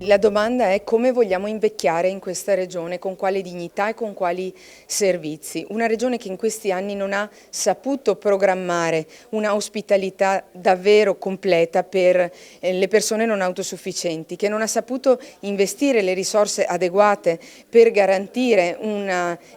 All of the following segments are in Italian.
La domanda è come vogliamo invecchiare in questa regione, con quale dignità e con quali servizi. Una regione che in questi anni non ha saputo programmare una ospitalità davvero completa per le persone non autosufficienti, che non ha saputo investire le risorse adeguate per garantire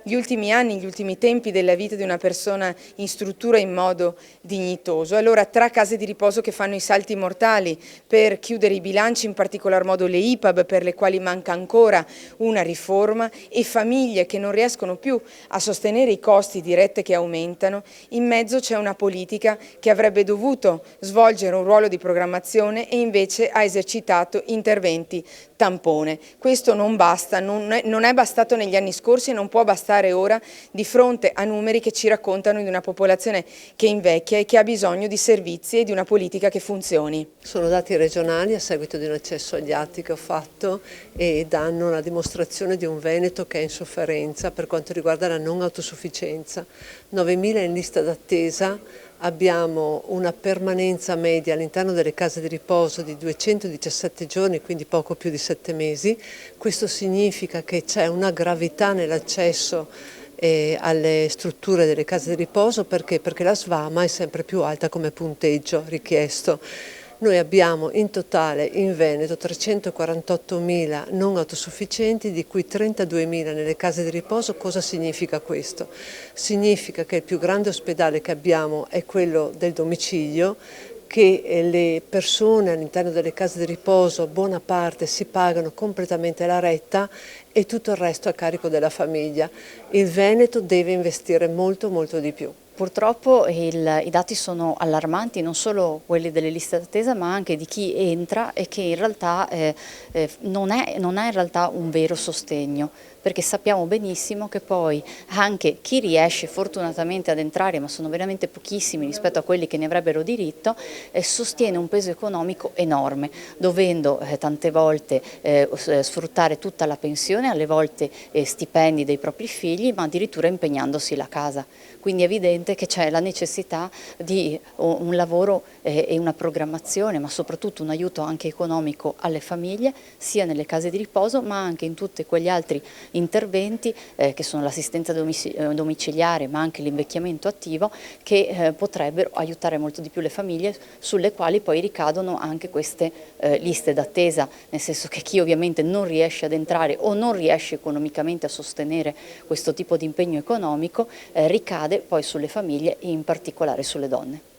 gli ultimi anni, gli ultimi tempi della vita di una persona in struttura in modo dignitoso. Allora, tra case di riposo che fanno i salti mortali per chiudere i bilanci, in particolar modo le IPAB, per le quali manca ancora una riforma, e famiglie che non riescono più a sostenere i costi di rette che aumentano, in mezzo c'è una politica che avrebbe dovuto svolgere un ruolo di programmazione e invece ha esercitato interventi tampone. Questo non basta, non è bastato negli anni scorsi e non può bastare ora di fronte a numeri che ci raccontano di una popolazione che invecchia e che ha bisogno di servizi e di una politica che funzioni. Sono dati regionali a seguito di un accesso agli atti che ho fatto e danno la dimostrazione di un Veneto che è in sofferenza per quanto riguarda la non autosufficienza. 9.000 in lista d'attesa, abbiamo una permanenza media all'interno delle case di riposo di 217 giorni, quindi poco più di 7 mesi. Questo significa che c'è una gravità nell'accesso alle strutture delle case di riposo perché la SVAMA è sempre più alta come punteggio richiesto. Noi abbiamo in totale in Veneto 348.000 non autosufficienti, di cui 32.000 nelle case di riposo. Cosa significa questo? Significa che il più grande ospedale che abbiamo è quello del domicilio, che le persone all'interno delle case di riposo, buona parte, si pagano completamente la retta e tutto il resto a carico della famiglia. Il Veneto deve investire molto di più. Purtroppo i dati sono allarmanti, non solo quelli delle liste d'attesa ma anche di chi entra e che in realtà non ha in realtà un vero sostegno, perché sappiamo benissimo che poi anche chi riesce fortunatamente ad entrare, ma sono veramente pochissimi rispetto a quelli che ne avrebbero diritto, sostiene un peso economico enorme, dovendo tante volte sfruttare tutta la pensione, alle volte stipendi dei propri figli, ma addirittura impegnandosi la casa. Quindi è evidente che c'è la necessità di un lavoro e una programmazione, ma soprattutto un aiuto anche economico alle famiglie, sia nelle case di riposo ma anche in tutti quegli altri interventi che sono l'assistenza domiciliare ma anche l'invecchiamento attivo, che potrebbero aiutare molto di più le famiglie, sulle quali poi ricadono anche queste liste d'attesa, nel senso che chi ovviamente non riesce ad entrare o non riesce economicamente a sostenere questo tipo di impegno economico ricade poi sulle famiglie e in particolare sulle donne.